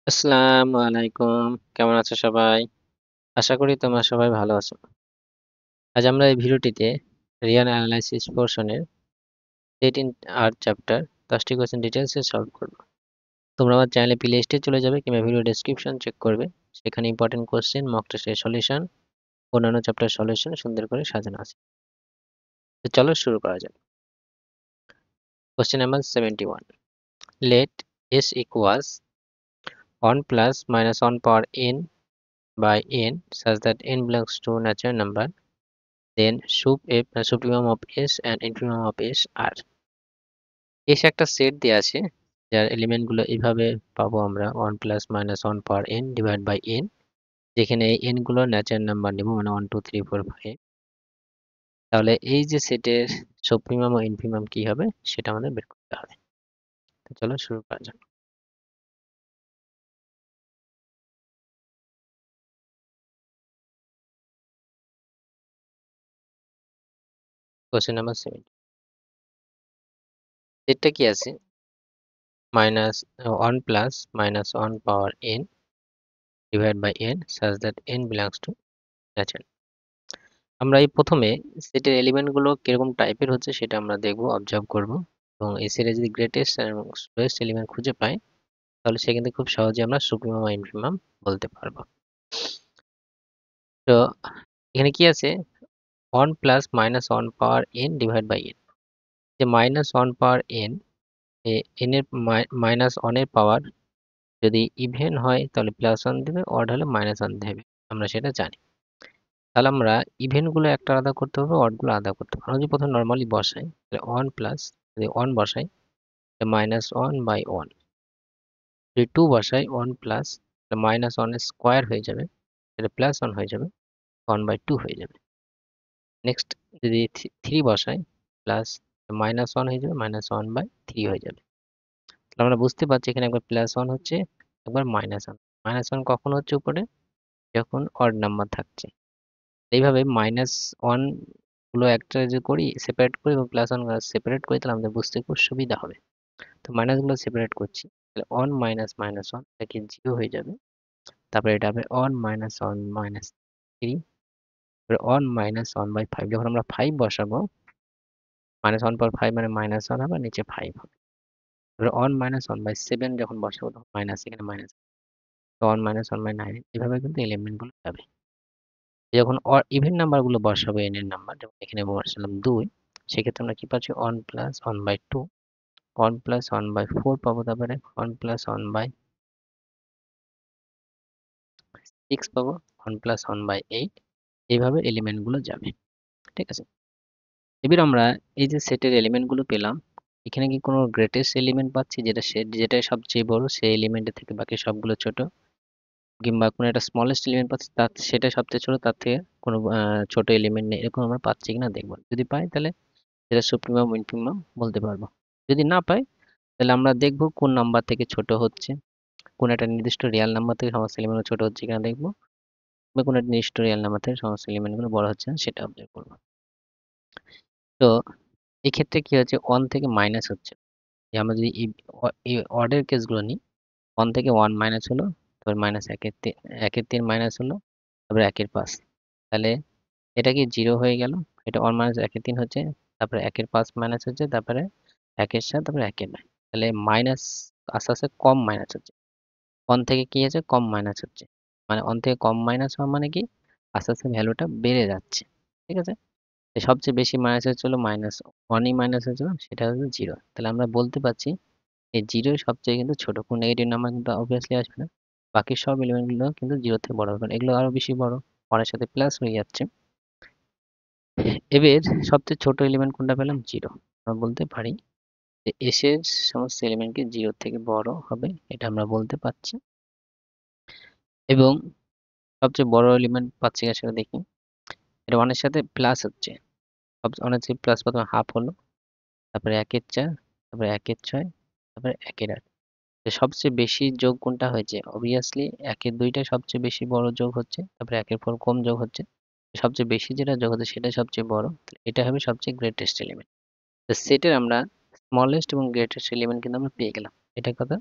আসসালামু আলাইকুম। কেমন আছো সবাই? আশা করি তোমরা সবাই ভালো আছো। আজ আমরা এই ভিডিওটিতে রিয়াল অ্যানালাইসিস পোরশনের সেট ইন আর চ্যাপ্টার 10টি কোয়েশ্চেন ডিটেইলসে সলভ করব। তোমরা আমার চ্যানেলে প্লে লিস্টে চলে যাবে কিংবা ভিডিও ডেসক্রিপশন চেক করবে। সেখানে ইম্পর্টেন্ট কোয়েশ্চেন, মক টেস্টের সলিউশন, অন্যান্য চ্যাপ্টার সলিউশন সুন্দর করে সাজানো আছে। তো চলো শুরু করা যাক। Question number 71। Let s equals 1 plus minus 1 power n by n such that n belongs to natural number. Then supremum of S and infimum of S are. S একটা সেট দেয়া আছে যার এলিমেন্ট গুলো এইভাবে পাবো আমরা 1 plus minus 1 power n divide by n, যেখানে এই n গুলো ন্যাচারাল নাম্বার নেব, মানে 1 2 3 4 5। তাহলে এই যে সেটের সুপ্রিমাম ও ইনফিমাম কি হবে সেটা আমাদের বের করতে হবে। তো চলো শুরু করা যাক। কোশ্চেন নাম্বার 7, সেটটা কি আছে? Minus 1 plus minus 1 power n divide by n such that n belongs to natural. আমরা এই প্রথমে সেটের এলিমেন্ট গুলো কিরকম টাইপের হচ্ছে সেটা আমরা দেখব, অবজার্ভ করব, এবং এই সেটে যদি গ্রেটেস্ট এবং স্লোয়েস্ট এলিমেন্ট খুঁজে পাই তাহলে সেখানে খুব সহজে আমরা সুপ্রিমাম বা ইনফিমাম বলতে পারবো। তো এখানে কি আছে? 1 plus minus 1 power n divide by n। যে মাইনাস 1 পাওয়ার n, n এর মাইনাস 1 এর পাওয়ার যদি ইভেন হয় তাহলে প্লাস 1 দেবে, অড হলে মাইনাস 1 দেবে, আমরা সেটা জানি। তাহলে আমরা ইভেন গুলো একটা আলাদা করতে হবে, অড গুলো আলাদা করতে হবে। আমরা যদি প্রথমে নর্মালি বসাই তাহলে 1 প্লাস, যদি 1 বসাই মাইনাস 1 বাই 1, যদি 2 বসাই 1 প্লাস মাইনাস 1 স্কোয়ার হয়ে যাবে, এটা প্লাস 1 হয়ে যাবে, 1 বাই 2 হয়ে যাবে। নেক্সট যদি 3 বসাই প্লাস মাইনাস 1 হয়ে যাবে, মাইনাস 1 বাই 3 হয়ে যাবে। তাহলে আমরা বুঝতে পারছি এখানে একবার প্লাস 1 হচ্ছে, একবার মাইনাস 1। মাইনাস 1 কখন হচ্ছে উপরে? যখন অড নাম্বার থাকছে। এইভাবে মাইনাস 1 গুলো একটা যে করি সেপারেট করি এবং প্লাস 1 সেপারেট করি, তাহলে আমাদের বুঝতে খুব সুবিধা হবে। তো মাইনাস গুলো সেপারেট করছি, তাহলে 1 মাইনাস মাইনাস 1 এটা 0 হয়ে যাবে। তারপরে এটা হবে 1 মাইনাস 1 মাইনাস 3, তারপরে 1 মাইনাস 1 বাই 5। যখন আমরা 5 বসাবো, মাইনাস 1 পর 5 মানে মাইনাস 1 হবে, নিচে 5 হবে। তারপরে 1 মাইনাস 1 বাই 7 যখন বসাবো তখন মাইনাস, এখানে মাইনাস, 1 মাইনাস 1 বাই 9। এভাবে কিন্তু এলিমেন্ট গুলো যাবে। যখন ইভেন নাম্বার গুলো বসাবো, n এর নাম্বার, যেমন এখানে বসালাম 2, সেক্ষেত্রে আমরা কি পাচ্ছি? 1 প্লাস 1 বাই 2, 1 প্লাস 1 বাই 4 পাবো, তারপরে 1 প্লাস 1 বাই 6 পাবো, 1 প্লাস 1 বাই 8। এইভাবে এলিমেন্ট গুলো যাবে। ঠিক আছে? এবার আমরা এই যে সেটের এলিমেন্ট গুলো পেলাম, এখানে কি কোনো গ্রেটেস্ট এলিমেন্ট পাচ্ছি যেটা সেট, যেটা সবচেয়ে বড় সেই এলিমেন্টের থেকে বাকি সবগুলো ছোট, কিংবা কোনো একটা স্মলেস্ট এলিমেন্ট পাচ্ছি তার সেটা সবচেয়ে ছোট, তার থেকে কোনো ছোট এলিমেন্ট নেই, এরকম আমরা পাচ্ছি কিনা দেখবো। যদি পাই তাহলে সেটা সুপ্রিমাম ইনফিমাম বলতে পারবো। যদি না পাই তাহলে আমরা দেখবো কোন নাম্বার থেকে ছোট হচ্ছে, কোন একটা নির্দিষ্ট রিয়াল নাম্বার থেকে সমস্ত এলিমেন্ট ছোট হচ্ছে কিনা দেখবো, বা কোনো একটা নির্দিষ্ট রিয়াল নাম্বার থেকে সমস্ত এলিমেন্ট গুলো বড় হচ্ছে না সেটা অবজার্ভ করবো। তো এক্ষেত্রে কি হচ্ছে? 1 থেকে মাইনাস হচ্ছে। যে আমরা যদি এই অর্ডার কেসগুলো নিই, 1 থেকে 1 মাইনাস হলো, তারপর মাইনাস 1 এর 3 মাইনাস হলো, তারপরে 1 এর 5। তাহলে এটা কি 0 হয়ে গেল? এটা 1 মাইনাস 1 এর 3 হচ্ছে, তারপরে 1 এর 5 মাইনাস হচ্ছে, তারপরে 1 এর 7, তারপরে 1 এর 9। তাহলে মাইনাস আস্তে আস্তে কম মাইনাস হচ্ছে। 1 থেকে কি হচ্ছে? কম মাইনাস হচ্ছে। মানে 1 থেকে কম মাইনাস হওয়া মানে কি? আস্তে আস্তে ভ্যালুটা বেড়ে যাচ্ছে। ঠিক আছে? সবচেয়ে বেশি মাইনাস হচ্ছিল -1ই মাইনাস হয়েছিল, সেটা হচ্ছে 0। তাহলে আমরা বলতে পারছি এই 0 সবচেয়ে কিন্তু ছোট। কোন নেগেটিভ নাম্বার কিন্তু অবভিয়াসলি আসবে না। বাকি সব এলিমেন্ট গুলো কিন্তু 0 থেকে বড় হবে, কারণ এগুলো আরো বেশি বড়, 1 এর সাথে প্লাস হয়ে যাচ্ছে। এবার সবচেয়ে ছোট এলিমেন্ট কোনটা পেলাম? 0। আমরা বলতে পারি যে s এর সমস্ত এলিমেন্টকে 0 থেকে বড় হবে, এটা আমরা বলতে পারছি। এবং সবচেয়ে বড় এলিমেন্ট পাচ্ছি কিনা সেটা দেখি। এটা 1 এর সাথে প্লাস হচ্ছে, সবচেয়ে 1 এর সাথে প্লাস প্রথমে হাফ হলো, তারপরে 1 এর 4, তারপরে 1 এর 6, তারপরে 1 এর 8। তো সবচেয়ে বেশি যোগ কোনটা হয়েছে? অবভিয়াসলি 1 এর 2টা সবচেয়ে বেশি বড় যোগ হচ্ছে, তারপরে 1 এর পর কম যোগ হচ্ছে। সবচেয়ে বেশি যেটা যোগ হচ্ছে সেটা সবচেয়ে বড়, এটা হবে সবচেয়ে গ্রেটেস্ট এলিমেন্ট। তো সেটের আমরা স্মলেস্ট এবং গ্রেটেস্ট এলিমেন্ট কিন্তু আমরা পেয়ে গেলাম। এটা কথা।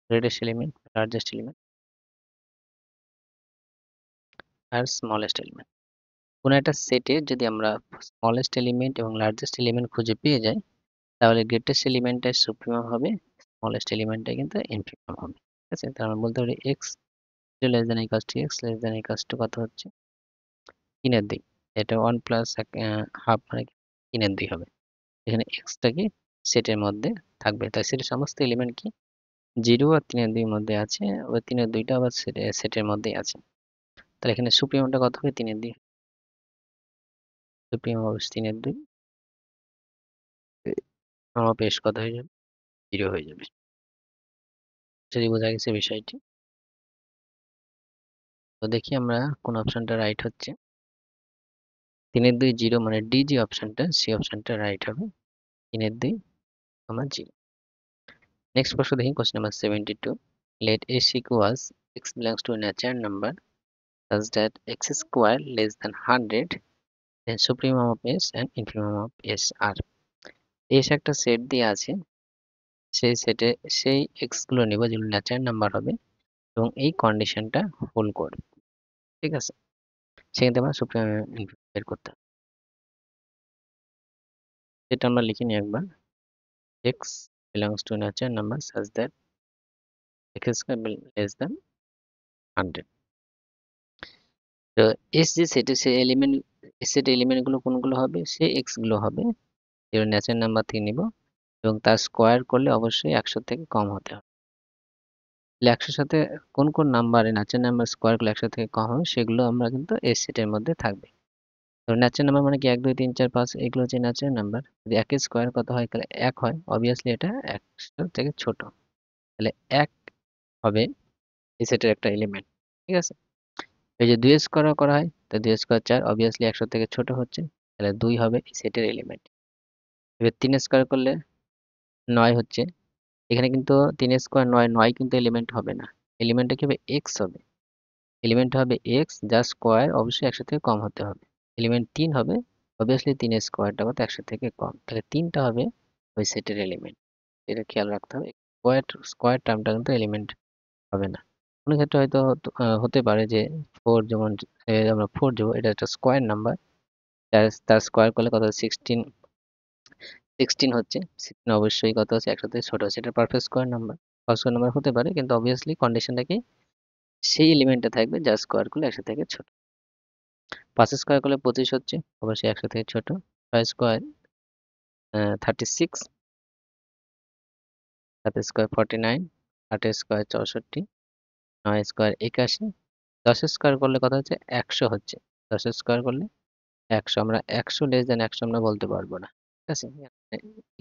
গ্রেটেস্ট এলিমেন্ট, লার্জেস্ট এলিমেন্ট আর স্মলেস্ট এলিমেন্ট। কোনো একটা সেটে যদি আমরা স্মলেস্ট এলিমেন্ট এবং লার্জেস্ট এলিমেন্ট খুঁজে পেয়ে যাই, তাহলে গ্রেটেস্ট এলিমেন্টটাই সুপ্রিমাম হবে, স্মলেস্ট এলিমেন্টটাই কিন্তু ইনফিমাম হবে। ঠিক আছে, তার মানে বলতে পারি x less then equals to x less then equals to কত হচ্ছে 3/2। এটা 1 প্লাস হাফ মানে 3/2 হবে। এখানে এক্সটা কি সেটের মধ্যে থাকবে, তাই সেটের সমস্ত এলিমেন্ট কি 0 আর 3/2 মধ্যে আছে, ওই 3/2টা আবার সেটের মধ্যেই আছে। তাহলে এখানে সুপ্রিমামটা কত হবে 3/2, সুপ্রিমাম হবে 3/2, আমার পেশ কত হয়ে যাবে 0 হয়ে যাবে। যদি বোঝা গেছে বিষয়টি, তো দেখি আমরা কোন অপশনটা রাইট হচ্ছে। 3/2 0 মানে ডি যে অপশনটা, সেই অপশনটা রাইট হবে। 3/2 আমার 0। নেক্সট প্রশ্ন দেখি, question number 72। Let s equals x belongs to a natural number such that x square less than 100, then supremum of s and infimum of s are। s একটা সেট দিয়ে আছে, সেই সেটে সেই এক্স গুলো নিব যেগুলো ন্যাচারাল নাম্বার হবে এবং এই কন্ডিশনটা হোল্ড করবে। ঠিক আছে, সেক্ষেত্রে আমরা সুপ্রিমম বের করতে হবে। এটা আমরা লিখে নিই একবার, x belongs to a natural number such that x square less than 100। তো এস যে সেটে সে এলিমেন্ট, সেট এলিমেন্ট গুলো কোনগুলো হবে, সে এক্স গুলো হবে যেগুলো ন্যাচারাল নাম্বার থেকে নিব এবং তার স্কোয়ার করলে অবশ্যই 100 থেকে কম হতে হবে। তাহলে 100 সাথে কোন কোন নাম্বারে ন্যাচারাল নাম্বার স্কোয়ার করলে 100 থেকে কম হবে সেগুলো আমরা কিন্তু এস সেটের মধ্যে থাকবে। তো ন্যাচারাল নাম্বার মানে কি 1 2 3 4 5, এগুলো হচ্ছে ন্যাচারাল নাম্বার। যদি 1 এর স্কোয়ার কত হয় তাহলে 1 হয়, অবভিয়াসলি এটা 100 থেকে ছোট, তাহলে 1 হবে এই সেটের একটা এলিমেন্ট। ঠিক আছে, এই যে 2 এর স্কোয়ার করা হয় তো 2 স্কোয়ার 4, অবভিয়াসলি 100 থেকে ছোট হচ্ছে, তাহলে 2 হবে এই সেটের এলিমেন্ট। এবার 3 স্কোয়ার করলে 9 হচ্ছে, এখানে কিন্তু 3 স্কোয়ার 9, 9 কিন্তু এলিমেন্ট হবে না, এলিমেন্টটা কি হবে এক্স হবে, এলিমেন্ট হবে এক্স যার স্কোয়ার অবশ্যই 100 থেকে কম হতে হবে। এলিমেন্ট 3 হবে, অবভিয়াসলি 3 এর স্কোয়ারটা কত 100 থেকে কম, তাহলে 3টা হবে ওই সেটের এলিমেন্ট। এটা খেয়াল রাখতে হবে, স্কোয়ার স্কোয়ার টার্মটা কিন্তু এলিমেন্ট হবে না। কোনো ক্ষেত্রে হয়তো হতে পারে যে 4, যেমন আমরা 4 দেবো, এটা একটা স্কোয়ার নাম্বার, তার স্কোয়ার করলে কত 16, 16 হচ্ছে, 16 অবশ্যই কত হচ্ছে 100 থেকে ছোট হচ্ছে, এটা perfect square number. Square number হতে পারে কিন্তু অবভিয়াসলি কন্ডিশনটা কি সেই এলিমেন্টটা থাকবে যার স্কোয়ার করলে 100 থেকে ছোট। 5 স্কোয়ার করলে 25 হচ্ছে, অবশ্যই 100 থেকে ছোট। 6 square 36, 7 square 49, 8 square 64, 9 square 81, 10 square করলে কত হচ্ছে 100 হচ্ছে, 10 স্কোয়ার করলে 100, আমরা 100 লেস দেন 100 আমরা বলতে পারবো না। ঠিক আছে,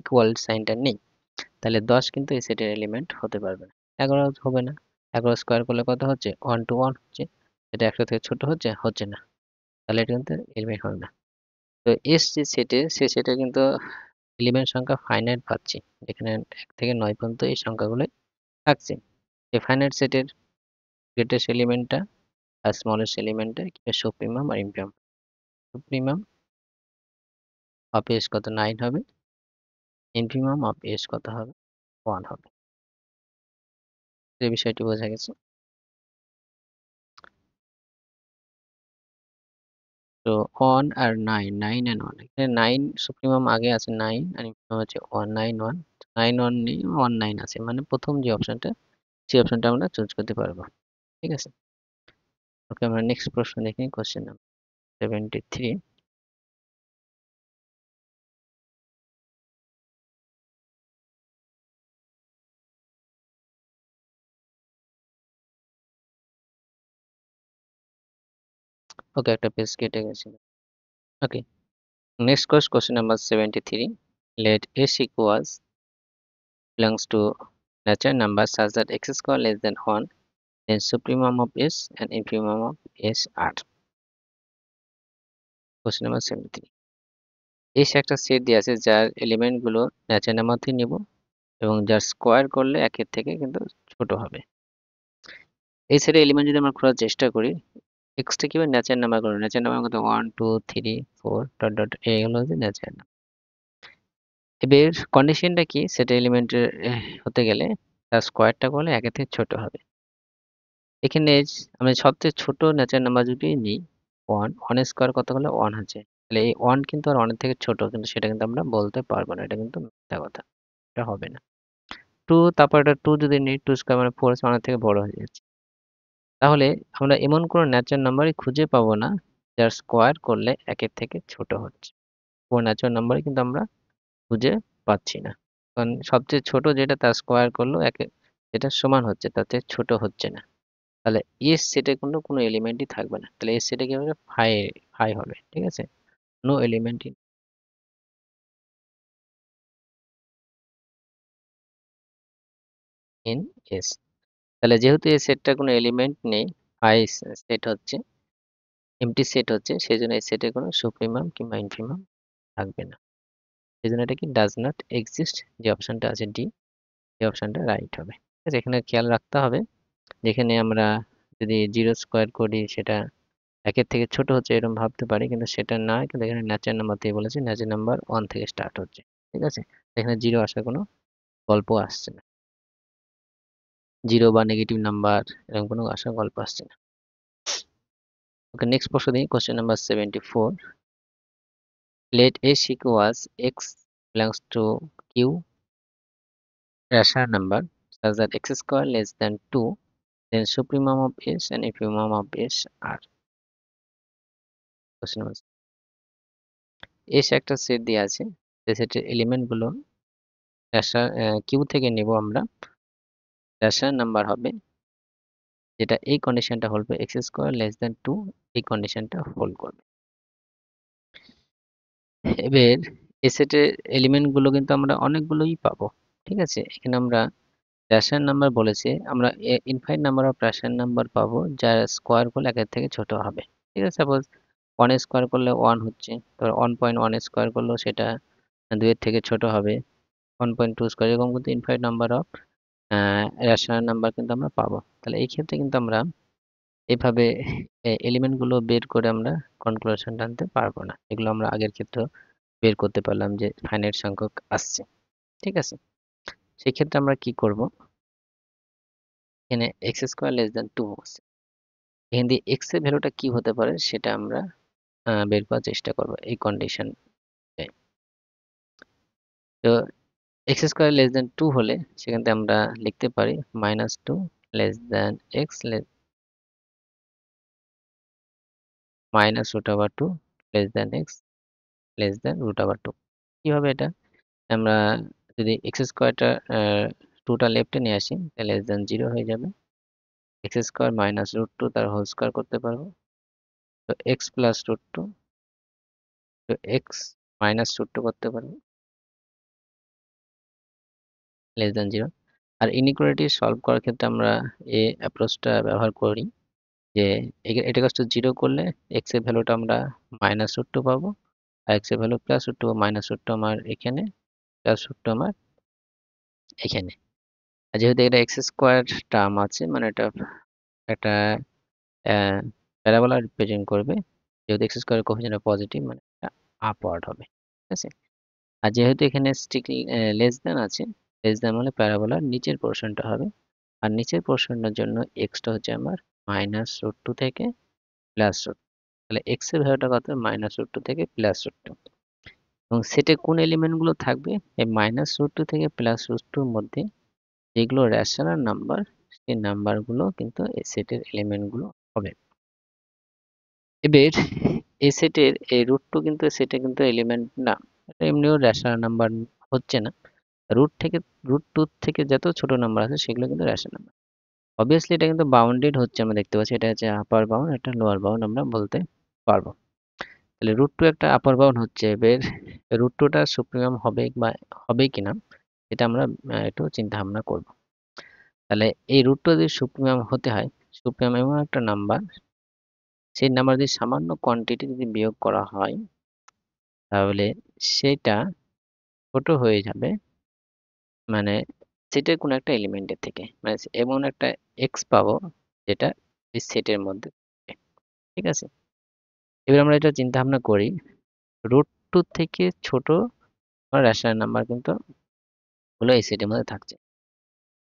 ইকুয়াল সাইনটা নেই, তাহলে 10 কিন্তু এই সেটের এলিমেন্ট হতে পারবে না। 11 হবে না, 11 স্কোয়ার করলে কত হচ্ছে 1 to 1 হচ্ছে, এটা 100 থেকে ছোট হচ্ছে, হচ্ছে না, তাহলে এটা কিন্তু এলিমেন্ট হবে না। তো এস যে সেটে, সে সেটে কিন্তু এলিমেন্ট সংখ্যা ফাইনাইট পাচ্ছি, এখানে 1 থেকে 9 পর্যন্ত এই সংখ্যাগুলো থাকছে। এই ফাইনাইট সেটের গ্রেটেস্ট এলিমেন্টটা আর স্মলেস্ট এলিমেন্টটা সুপ্রিমাম আর ইনফিমাম। সুপ্রিমাম অফ এস কত 9 হবে, ইনফিমাম অফ এস কত হবে 1 হবে। এই বিষয়টি বোঝা গেছে। তো 1 আর 9, 9 and 1, এখানে 9 সুপ্রিমাম আগে আছে 9 আর ইনফিমাম হচ্ছে 1, 9 1, 9 1 নেই, 1 9 আছে, মানে প্রথম যে অপশনটা সেই অপশনটা আমরা চুজ করতে পারবো। ঠিক আছে, ওকে, আমরা নেক্সট প্রশ্ন দেখি, কোশ্চেন নাম্বার 73। ওকে, একটা পেজ কেটে গেছে। Okay, next question number 73। Let s equals belongs to natural number such that x square less than 1, then supremum of s and infimum of s are। Question number 73। s একটা set দিয়ে আছে যার element গুলো natural number থেকে নিব এবং যার square করলে 1 এর থেকে কিন্তু ছোট হবে। এই সেটের এলিমেন্ট যদি আমরা খোঁজার চেষ্টা করি, এক্সটা কিভাবে ন্যাচারাল নাম্বার করবো, ন্যাচারাল নাম্বার কত 1 2 3 4 ডট ডট, এগুলো হচ্ছে ন্যাচারাল নাম্বার। এবার কন্ডিশনটা কি সেটা এলিমেন্টের হতে গেলে তার স্কোয়ারটা করলে একের থেকে ছোট হবে। এখানে আমি সবচেয়ে ছোট ন্যাচারাল নাম্বার যদি নিই ওয়ান, ওয়ানের স্কোয়ার কত হলে ওয়ান হচ্ছে, তাহলে এই ওয়ান কিন্তু আর ওয়ানের থেকে ছোট, কিন্তু সেটা কিন্তু আমরা বলতে পারবো না, এটা কিন্তু মিথ্যা কথা, এটা হবে না। টু, তারপর এটা টু যদি নিই, টু স্কোয়ার মানে ফোর ওয়ানের থেকে বড় হয়ে যাচ্ছে। তাহলে আমরা এমন কোনো ন্যাচারাল নাম্বারই খুঁজে পাবো না যার স্কোয়ার করলে একের থেকে ছোট হচ্ছে। কোনো ন্যাচারাল নাম্বারই কিন্তু আমরা খুঁজে পাচ্ছি না, কারণ সবচেয়ে ছোট যেটা তার স্কোয়ার করলেও একে যেটা সমান হচ্ছে তার থেকে ছোট হচ্ছে না। তাহলে এস সেটে কোনো এলিমেন্টই থাকবে না, তাহলে এস সেটে কি হবে, ফাই, ফাই হবে, ঠিক আছে, নো এলিমেন্ট ইন এস। তাহলে যেহেতু এই সেটটা কোনো এলিমেন্ট নেই, ফাই সেট হচ্ছে, এমটি সেট হচ্ছে, সেই জন্য এই সেটে কোনো সুপ্রিমাম কিংবা ইনফিমাম থাকবে না, সেই জন্য এটা কি ডাজ নট এক্সিস্ট, যে অপশনটা আছে ডি, এই অপশনটা রাইট হবে। ঠিক আছে, এখানে খেয়াল রাখতে হবে, যেখানে আমরা যদি জিরো স্কোয়ার করি সেটা একের থেকে ছোট হচ্ছে এরকম ভাবতে পারি, কিন্তু সেটা না, কিন্তু এখানে ন্যাচারাল নাম্বার থেকে বলেছে, ন্যাচারাল নাম্বার ওয়ান থেকে স্টার্ট হচ্ছে। ঠিক আছে, এখানে জিরো আসার কোনো গল্প আসছে না, জিরো বা নেগেটিভ নাম্বার এরকম কোনো আসার গল্প আসছে না। ওকে, নেক্সট প্রশ্ন দিই, question number 74। Let a sequence x belongs to q rational number such that x square less than 2, then supremum of s and infimum of s are. Question number, S একটা set দিয়ে আছে, যে সেটের element গুলো Q থেকে নেব আমরা, rational number হবে যেটা এই কন্ডিশনটা হোল্ড করবে, x square less than two, এই কন্ডিশনটা হোল্ড করবে। এবার এই সেটের এলিমেন্ট গুলো কিন্তু আমরা অনেকগুলোই পাবো। ঠিক আছে, এখানে আমরা রেশনাল নাম্বার বলেছে, আমরা infinite number of rational number পাবো যার স্কোয়ার করলে একের থেকে ছোট হবে। ঠিক আছে, সাপোজ ওয়ান স্কোয়ার করলে ওয়ান হচ্ছে, তো 1.1 স্কোয়ার করলেও সেটা দুইয়ের থেকে ছোট হবে, 1.2 স্কোয়ার, এরকম কিন্তু infinite number of rational number কিন্তু আমরা পাবো। তাহলে এই ক্ষেত্রে কিন্তু আমরা এভাবে এলিমেন্ট গুলো বের করে আমরা কনক্লুশন টানতে পারবো না, এগুলো আমরা আগের ক্ষেত্রে বের করতে পারলাম যে ফাইনাইট সংখ্যক আসছে। ঠিক আছে, সেক্ষেত্রে আমরা কি করব, এখানে x square less than two আছে, এখান দিয়ে এক্স এর ভ্যালুটা কি হতে পারে সেটা আমরা বের করার চেষ্টা করব এই কন্ডিশন। তো x square less than two হলে সেখান থেকে আমরা লিখতে পারি minus two less than x minus root over two less than x less than root over two. কি হবে এটা, আমরা যদি এক্স স্কোয়ারটা টুটা লেফটে নিয়ে আসি তাহলে লেস দেন জিরো হয়ে যাবে, x square minus root two তার হোল স্কোয়ার করতে পারবো, তো এক্স প্লাস রুট টু, তো এক্স মাইনাস রুট টু করতে পারবো, লেস দেন জিরো। আর ইনইকুয়ালিটি সলভ করার ক্ষেত্রে আমরা এই অ্যাপ্রোচটা ব্যবহার করি, যে এটা কাছ টু জিরো করলে এক্স এর ভ্যালুটা আমরা মাইনাস রুট টু পাবো, আর এক্স এর value plus root two, minus root two আমার এখানে, প্লাস রুট টু আমার এখানে। আর যেহেতু এটা এক্স স্কোয়ার টার্ম আছে, মানে এটা একটা প্যারাবোলা রিপ্রেজেন্ট করবে, যেহেতু এক্স স্কোয়ার কোএফিসিয়েন্ট পজিটিভ মানে এটা আপওয়ার্ড হবে। ঠিক আছে, আর যেহেতু এখানে স্ট্রিক্টলি লেস দেন আছে, লেস দেন মানে প্যারাবোলার নিচের পোর্শনটা হবে, আর নিচের পোর্শনটার জন্য এক্সটা হচ্ছে আমার মাইনাস রুট টু থেকে প্লাস রুট, তাহলে এক্স এর ভ্যালুটা কত, মাইনাস রুট টু থেকে প্লাস রুট টু, এবং সেটে কোন এলিমেন্ট গুলো থাকবে, এই মাইনাস রুট টু থেকে প্লাস রুট টুর মধ্যে যেগুলো রেশনাল নাম্বার, সেই নাম্বার গুলো কিন্তু এই সেটের এলিমেন্ট গুলো হবে। এবার এই সেটের এই রুট টু কিন্তু সেটে কিন্তু এলিমেন্ট না, এটা এমনিও রেশনাল নাম্বার হচ্ছে না, রুট টু থেকে যত ছোট নাম্বার আছে সেগুলো কিন্তু রেশনাল নাম্বার। অবভিয়াসলি এটা কিন্তু বাউন্ডেড হচ্ছে, আমরা দেখতে পাচ্ছি এটা হচ্ছে আপার বাউন্ড, একটা লোয়ার বাউন্ড আমরা বলতে পারবো। তাহলে রুট টু একটা আপার বাউন্ড হচ্ছে, এবার রুট টুটা সুপ্রিমাম হবে বা হবে কিনা এটা আমরা একটু চিন্তা ভাবনা করব। তাহলে এই রুট টু যদি সুপ্রিমাম হতে হয়, সুপ্রিমাম এমন একটা নাম্বার, সেই নাম্বার যদি সামান্য কোয়ান্টিটি যদি বিয়োগ করা হয় তাহলে সেটা ছোট হয়ে যাবে, মানে সেটের কোনো একটা এলিমেন্টের থেকে, মানে এমন একটা এক্স পাবো যেটা এই সেটের মধ্যে থাকে। ঠিক আছে, এবার আমরা এটা চিন্তা ভাবনা করি, রুট টু থেকে ছোট রেশনাল নাম্বার কিন্তু হলো এই সেটের মধ্যে থাকছে।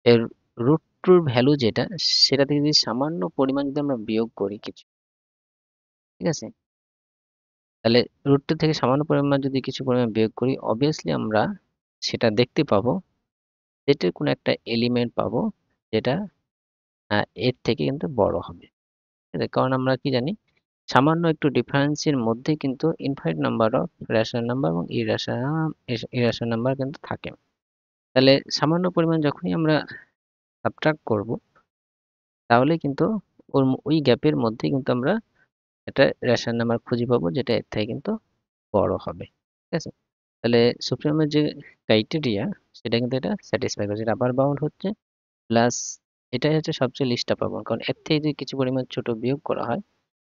এর রুট টুর ভ্যালু যেটা, সেটা থেকে যদি সামান্য পরিমাণ যদি আমরা বিয়োগ করি কিছু, ঠিক আছে, তাহলে রুট টু থেকে সামান্য পরিমাণ যদি কিছু পরিমাণ বিয়োগ করি, অবভিয়াসলি আমরা সেটা দেখতে পাবো, সেটার কোনো একটা এলিমেন্ট পাবো যেটা এর থেকে কিন্তু বড় হবে। ঠিক আছে, কারণ আমরা কি জানি, সামান্য একটু ডিফারেন্সের মধ্যে কিন্তু infinite number of rational number এবং ইরেশনাল নাম্বার কিন্তু থাকে। তাহলে সামান্য পরিমাণ যখনই আমরা সাবট্রাক্ট করব, তাহলে কিন্তু ওই গ্যাপের মধ্যে কিন্তু আমরা একটা রেশনাল নাম্বার খুঁজে পাবো যেটা এর থেকে কিন্তু বড় হবে। ঠিক আছে, তাহলে সুপ্রিমের যে ক্রাইটেরিয়া, সেটা কিন্তু এটা স্যাটিসফাই করছে। আপার বাউন্ড হচ্ছে প্লাস, এটাই হচ্ছে সবচেয়ে লিস্ট আপার বাউন্ড, কারণ এর থেকে যদি কিছু পরিমাণ ছোট বিয়োগ করা হয়,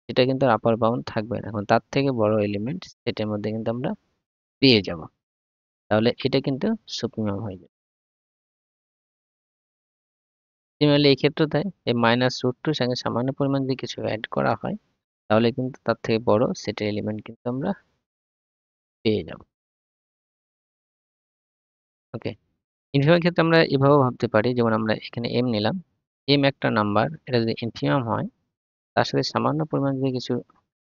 সেটা কিন্তু আপার বাউন্ড থাকবে না। এখন তার থেকে বড় এলিমেন্ট সেটার মধ্যে কিন্তু আমরা পেয়ে যাব, তাহলে এটা কিন্তু সুপ্রিমাম হয়ে যাবে। সিমিলারলি এই ক্ষেত্রে তাই, এই মাইনাস রুট টুর সঙ্গে সামান্য পরিমাণ যদি কিছু অ্যাড করা হয়, তাহলে কিন্তু তার থেকে বড় সেটের এলিমেন্ট কিন্তু আমরা পেয়ে যাব। ওকে, ইনফিমামের ক্ষেত্রে আমরা এভাবেও ভাবতে পারি, যেমন আমরা এখানে এম নিলাম, এম একটা নাম্বার, এটা যদি ইনফিমাম হয়, তার সাথে সামান্য পরিমাণ যদি কিছু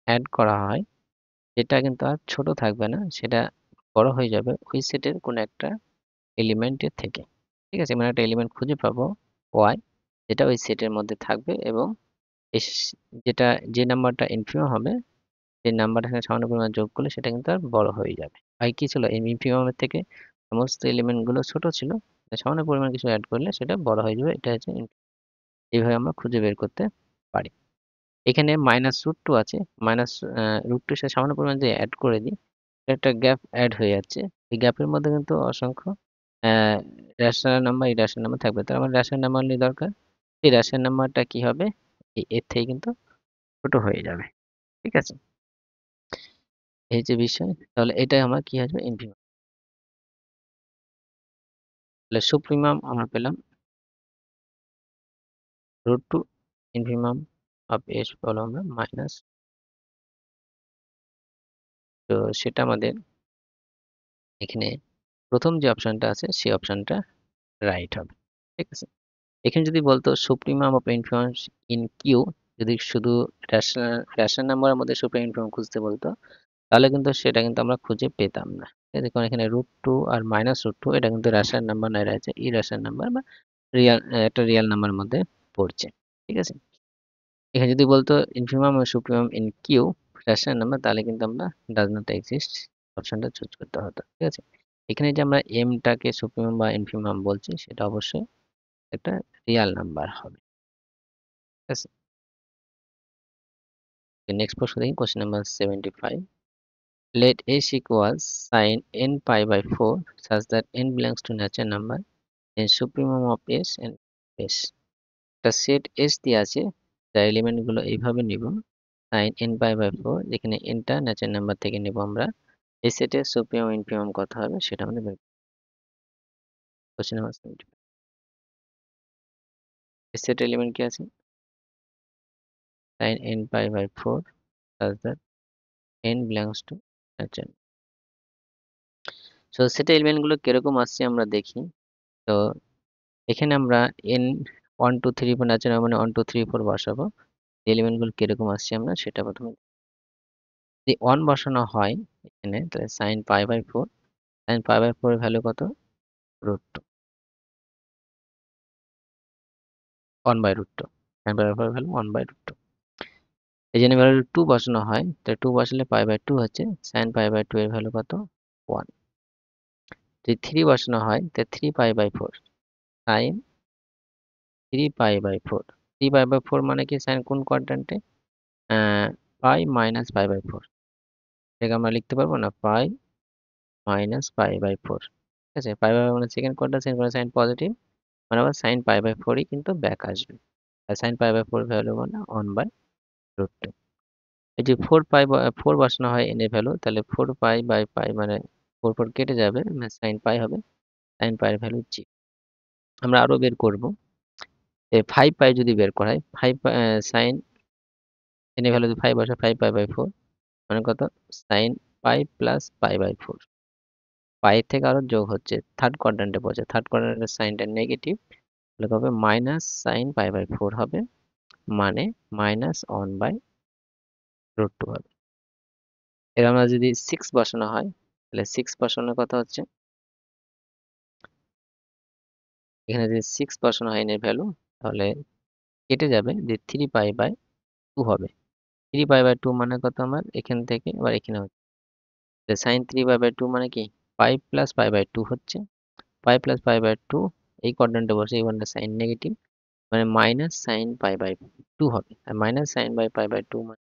অ্যাড করা হয়, সেটা কিন্তু আর ছোট থাকবে না, সেটা বড় হয়ে যাবে ওই সেটের কোনো একটা এলিমেন্টের থেকে। ঠিক আছে, মানে একটা এলিমেন্ট খুঁজে পাবো ওয়াই, যেটা ওই সেটের মধ্যে থাকবে, এবং যেটা, যে নাম্বারটা ইনফিমাম হবে, সেই নাম্বারটা এখানে সামান্য পরিমাণ যোগ করলে সেটা কিন্তু আর বড় হয়ে যাবে। আর কি ছিল, এই ইনফিমামের থেকে সমস্ত এলিমেন্ট গুলো ছোট ছিল, সামান্য পরিমাণ কিছু অ্যাড করলে সেটা বড় হয়ে যাবে। এটা হচ্ছে এইভাবে আমরা খুঁজে বের করতে পারি। এখানে মাইনাস রুট টু আছে, মাইনাস রুট টু সাথে সামান্য পরিমাণ যদি অ্যাড করে দিই, একটা গ্যাপ অ্যাড হয়ে যাচ্ছে। এই গ্যাপের মধ্যে কিন্তু অসংখ্য রেশনাল নাম্বার, ইরেশনাল নাম্বার থাকবে। তার আমার রেশনাল নাম্বার নিয়ে দরকার, এই রেশনাল নাম্বারটা কি হবে, এর থেকে কিন্তু ছোট হয়ে যাবে। ঠিক আছে, এই যে বিষয়, তাহলে এটাই আমার কি আসবে, ইনফিমাম। তাহলে সুপ্রিমাম আমরা পেলাম root two, infimum of S পেলাম আমরা মাইনাস। তো সেটা আমাদের এখানে প্রথম যে অপশনটা আছে, সেই অপশনটা রাইট হবে। ঠিক আছে, এখানে যদি বলতো supremum of infimum in Q, যদি শুধু রেশনাল নাম্বারের মধ্যে সুপ্রিম ইনফিমাম খুঁজতে বলতো, তাহলে কিন্তু সেটা কিন্তু আমরা খুঁজে পেতাম না। দেখুন এখানে রুট টু আর মাইনাস রুট টু, এটা কিন্তু রেশনাল নাম্বার নয়, রয়েছে ইরেশনাল নাম্বার বা রিয়াল, একটা রিয়াল নাম্বার মধ্যে পড়ছে। ঠিক আছে, এখানে যদি বলতো ইনফিমাম ও supremum in Q rational number, তাহলে কিন্তু আমরা ডাজ নট এক্সিস্ট অপশনটা চুজ করতে হতো। ঠিক আছে, এখানে যে আমরা এমটাকে সুপ্রিমাম বা ইনফিমাম বলছি, সেটা অবশ্যই একটা রিয়াল নাম্বার হবে। ঠিক আছে, নেক্সট প্রশ্ন দেখি, question number 75। Let S equals sin n pi by 4 such that n belongs to natural number, then supremum of S and S. একটা সেট S দিয়ে আছে, যার এলিমেন্ট গুলো এইভাবে নিব, sin n pi by 4, যেখানে n টা ন্যাচারাল নাম্বার থেকে নিব আমরা। এই সেটের সুপ্রিমম ইনফিমাম কত হবে সেটা আমাদের বের করতে হবে। কোশ্চেন নাম্বার 75, এই সেটের এলিমেন্ট কি আছে, sin n pi by 4 such that n belongs to natural। So সেটের এলিমেন্ট গুলো কিরকম আসছে আমরা দেখি। তো এখানে আমরা n 1 2 3 4 ন্যাচারাল মানে 1 2 3 4 বসাবো। এলিমেন্ট গুলো কিরকম আসছে আমরা সেটা প্রথমে যদি 1 বসানো হয় এখানে, তাহলে sin pi by 4, sin pi by 4 এর ভ্যালু কত, root two, 1 by root two, sin pi by 4 এর ভ্যালু 1 বাই রুট টু। এই জন্য ভ্যালু 2 বসানো হয়, তাহলে 2 বসালে pi by 2 হচ্ছে, sin pi by 2 এর ভ্যালু কত, 1। যদি 3 বসানো হয়, তাহলে 3 pi by 4, sin 3 pi by 4, 3 pi by 4 মানে কি, sin কোন কোয়াড্রেন্টে, pi মাইনাস pi by 4, এটাকে আমরা লিখতে পারবো না, pi মাইনাস পাই বাই 4। ঠিক আছে, পাই বাই মানে second quadrant, second quadrant sine positive, মানে আবার সাইন পাই বাই 4ই কিন্তু ব্যাক আসবে। আর সাইন পাই বাই 4 ভ্যালু মানে 1 বাই রুট টু। এই যে 4 পাই 4 বসানো হয় এন এর ভ্যালু, তাহলে 4 পাই বাই পাই মানে 4 4 কেটে যাবে, সাইন পাই হবে, সাইন পাই এর ভ্যালু জি। আমরা আরো বের করব, 5 পাই যদি বের করা হয়, 5 সাইন এন এর ভ্যালু যদি 5 বসে, 5 পাই বাই 4 মানে কত, sine pi plus pi by 4। Pi থেকে আরো যোগ হচ্ছে, থার্ড কোয়াড্রেন্টে পড়ছে, থার্ড কোয়াড্রেন্টের সাইনটা নেগেটিভ, তাহলে কত হবে মাইনাস সাইন পাই বাই 4 হবে, মানে -1/√2 হবে। এর আমরা যদি 6 বসানো হয়, তাহলে 6 বসানোর কথা হচ্ছে, এখানে যদি 6 বসানো হয় n এর ভ্যালু, তাহলে কেটে যাবে যে 3π/2 হবে। 3π/2 মানে কত আমার এখান থেকে আবার এখানে হচ্ছে সাইন 3π/2 মানে কি পাই প্লাস পাই/2 হচ্ছে। পাই প্লাস পাই/2 এই কোয়াড্রেন্টে বসে এই কোয়াড্রেন্টে সাইন নেগেটিভ, মানে মাইনাস সাইন পাই/2 হবে। আর মাইনাস সাইন বাই পাই/2 মানে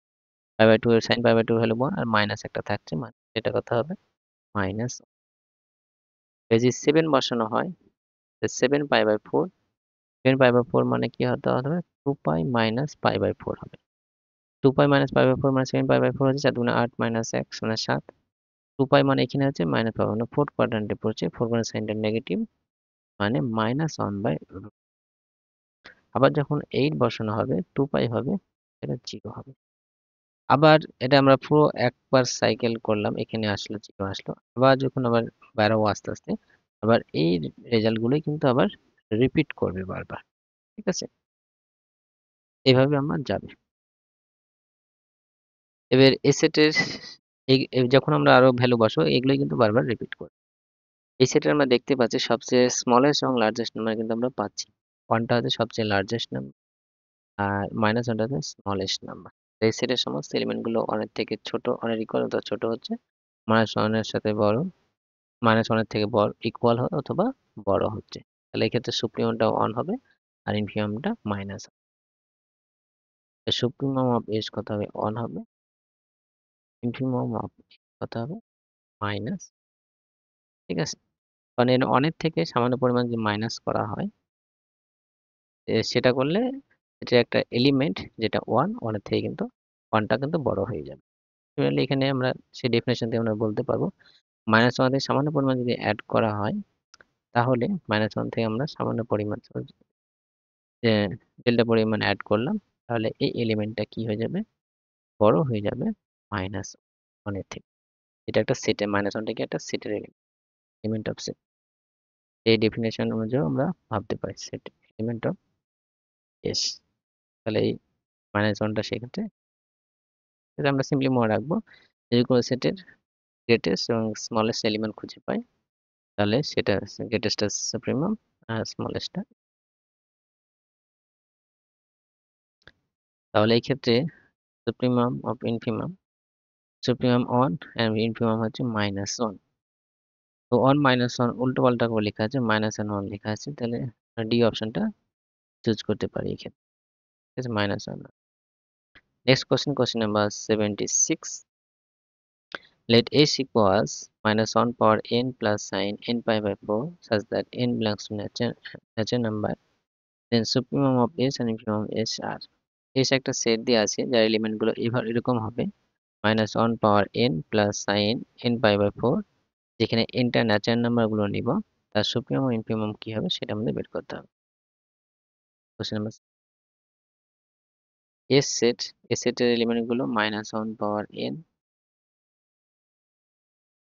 পাই/2 এর সাইন পাই/2 ভ্যালু 1 আর মাইনাস একটা থাকছে, মানে এটা কত হবে মাইনাস। যদি 7 বসানো হয়, 7π/4, 7π/4 মানে কি হতে হবে 2π মাইনাস পাই/4 হবে। 2π মাইনাস পাই/4 মানে 7π/4 হচ্ছে 4 8 মাইনাস 1 মানে 7। 2π মানে এখানে হচ্ছে মাইনাস পাই মানে ফোর্থ কোয়াড্রেন্টে পড়ছে, ফোর্থ কোয়াড্রেন্ট সাইনটা নেগেটিভ, মানে -1/√। আবার যখন 8 বসানো হবে 2π হবে, এটা 0 হবে। আবার এটা আমরা পুরো একবার সাইকেল করলাম, এখানে আসলো 0 আসলো। আবার যখন আবার বাড়াবো আস্তে আস্তে, আবার এই রেজাল্ট গুলোই কিন্তু আবার রিপিট করবে বারবার। ঠিক আছে, এইভাবে আমার যাবে। এবার এ সেটের যখন আমরা আরো ভ্যালু বসাবো এগুলোই কিন্তু বারবার রিপিট করবে। এই সেটে আমরা দেখতে পাচ্ছি সবচেয়ে স্মলেস্ট এবং লার্জেস্ট নাম্বার কিন্তু আমরা পাচ্ছি। 1 টা হচ্ছে সবচেয়ে লার্জেস্ট নাম্বার আর -1 টা হচ্ছে স্মলেস্ট নাম্বার। এই সেটের সমস্ত এলিমেন্ট গুলো 1 এর থেকে ছোট, 1 এর ইকুয়াল অথবা ছোট হচ্ছে, -1 এর সাথে বড়, -1 এর থেকে বড় ইকুয়াল হয় অথবা বড় হচ্ছে। তাহলে এই ক্ষেত্রে সুপ্রিমমটা 1 হবে আর ইনফিনিমামটা মাইনাস। সুপ্রিমম অফ এস কত হবে 1 হবে, ইনফিনিমাম অফ কত হবে মাইনাস। ঠিক আছে, কারণ এর 1 এর থেকে সামান্য পরিমাণ যদি মাইনাস করা হয়, সেটা করলে এটা একটা এলিমেন্ট যেটা 1 এর থেকে কিন্তু 1 টা কিন্তু বড় হয়ে যাবে। সিমিলারলি এখানে আমরা সেই ডেফিনেশন দিয়ে আমরা বলতে পারবো -1 থেকে সামান্য পরিমাণ যদি অ্যাড করা হয়, তাহলে -1 থেকে আমরা সামান্য পরিমাণ যে ডেল্টা পরিমাণ অ্যাড করলাম, তাহলে এই এলিমেন্টটা কি হয়ে যাবে বড় হয়ে যাবে -1 এর থেকে। এটা একটা সেটে -1 থেকে একটা সেটের এলিমেন্ট অফ সেট। এই ডেফিনেশন অনুযায়ী আমরা ভাবতে পারি সেট এলিমেন্ট অফ এস। তাহলে এই -1টা সেক্ষেত্রে এটা আমরা সিম্পলি মনে রাখবো, যদি কোনো সেটের গ্রেটেস্ট এবং স্মলেস্ট এলিমেন্ট খুঁজে পাই, তাহলে সেটা গ্রেটেস্টটা সুপ্রিমাম আর স্মলেস্টটা। তাহলে এই ক্ষেত্রে supremum of infimum, supremum 1 and infimum হচ্ছে -1। তো 1 -1 উল্টো পাল্টা করে লেখা আছে, -1 লেখা আছে, তাহলে ডি অপশনটা চুজ করতে পারি এক্ষেত্রে। ঠিক আছে, -1। Next question number 76। Let S equals -1 power n plus sin n pi by 4 such that n belongs to natural number, then supremum of S and infimum of S are। S একটা set দিয়ে আছে যার element গুলো এরকম হবে -1 power n plus sine n pi by 4, যেখানে n টা natural number গুলো নিব, তার সুপ্রিমম ইনফিমম কি হবে সেটা আমাদের বের করতে হবে। Question number S set, S সেটের এলিমেন্ট গুলো -1 power n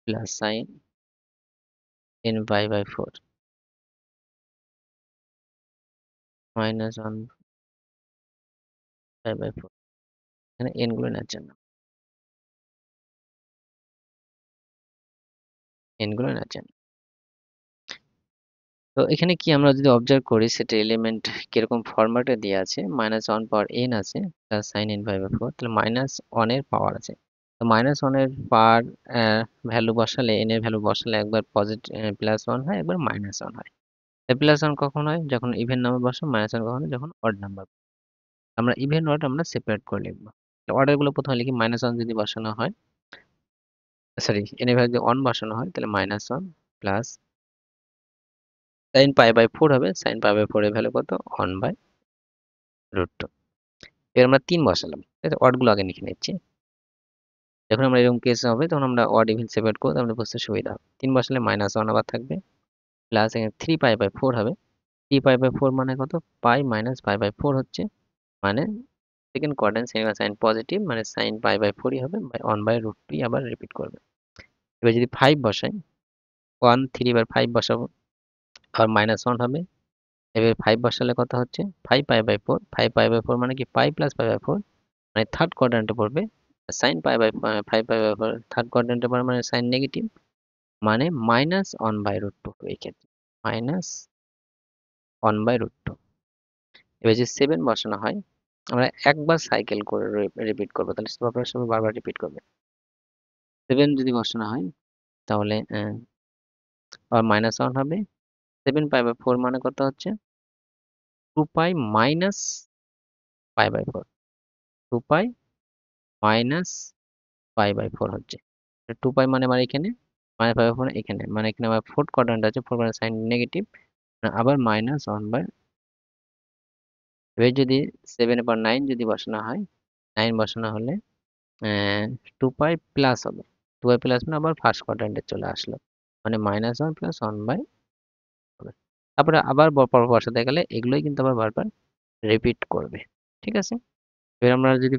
plus sine n pi by 4, -1 pi by 4, এখানে n গুলো ন্যাচারাল নাম্বার, n গুলো ন্যাচারাল। তো এখানে কি আমরা যদি অবজার্ভ করি সেটা এলিমেন্ট কিরকম ফরম্যাটে দেওয়া আছে, -1 পাওয়ার n আছে প্লাস সাইন n বাই 4, তাহলে -1 এর পাওয়ার আছে। তো -1 এর পাওয়ার ভ্যালু বসালে, n এর ভ্যালু বসালে একবার পজিটিভ +1 হয়, একবার -1 হয়। +1 কখন হয় যখন ইভেন নাম্বার বসে, -1 কখন হয় যখন অড নাম্বার। আমরা ইভেন অড আমরা সেপারেট করে লিখবো। অর্ডার গুলো প্রথমে লিখি, -1 যদি বসানো হয়, সরি n এর ভ্যালু যদি 1 বসানো হয় তাহলে -1 প্লাস sin পাই বাই 4 হবে, sin পাই বাই 4 এর ভ্যালু কত 1/√2। এবার আমরা 3 বসালাম, ঠিক আছে, অড গুলো আগে লিখে নিচ্ছি। যখন আমরা এরকম কেস হবে তখন আমরা অড ইভেন সেপারেট করব, তাহলে বুঝতে সুবিধা হবে। 3 বসালে -1 আবার থাকবে, প্লাস এখানে 3 পাই বাই 4 হবে। 3 পাই বাই 4 মানে কত পাই মাইনাস পাই বাই 4 হচ্ছে, মানে সেকেন্ড কোয়াড্রেন্ট সাইন পজিটিভ, মানে sin পাই বাই 4 ই হবে, 1/√2 আবার রিপিট করবে। এবার যদি 5 বসাই, 1 3 বার 5 বসাবো আর -1 হবে, এবার 5 বসালে কত হচ্ছে 5 পাই বাই 4, 5 পাই বাই 4 মানে কি পাই প্লাস পাই বাই 4, মানে থার্ড কোয়াড্রেন্টে পড়বে। Sine pi by 5 pi by 4 third কোয়াড্রেন্টে পড়ে মানে সাইন নেগেটিভ, মানে -1/√2 এই ক্ষেত্রে -1/√2। এবার যে 7 বসানো হয়, আমরা একবার সাইকেল করে রিপিট করবো, তাহলে সব বারবার রিপিট করবে। 7 যদি বসানো হয় তাহলে আবার -1 হবে। 7 পাই বাই 4 মানে কত হচ্ছে 2 pi minus pi by 4, 2 pi minus pi by 4 হচ্ছে। 2 পাই মানে আমার এখানে, -পাই বাই 4 এখানে, মানে এখানে আমার ফোর্থ কোয়াড্রেন্ট আছে, ফোর্থ কোয়াড্রেন্ট সাইন নেগেটিভ, আবার -1/, এবার যদি 7 এর পর 9 যদি বসানো হয়, 9 বসানো হলে 2 পাই প্লাস হবে, 2 পাই প্লাস মানে আবার ফার্স্ট কোয়াড্রেন্টে চলে আসলো, মানে -1 প্লাস 1/, হবে। তারপরে আবার পর বসাতে গেলে এগুলোই কিন্তু আবার বারবার রিপিট করবে, ঠিক আছে। এবার আমরা যদি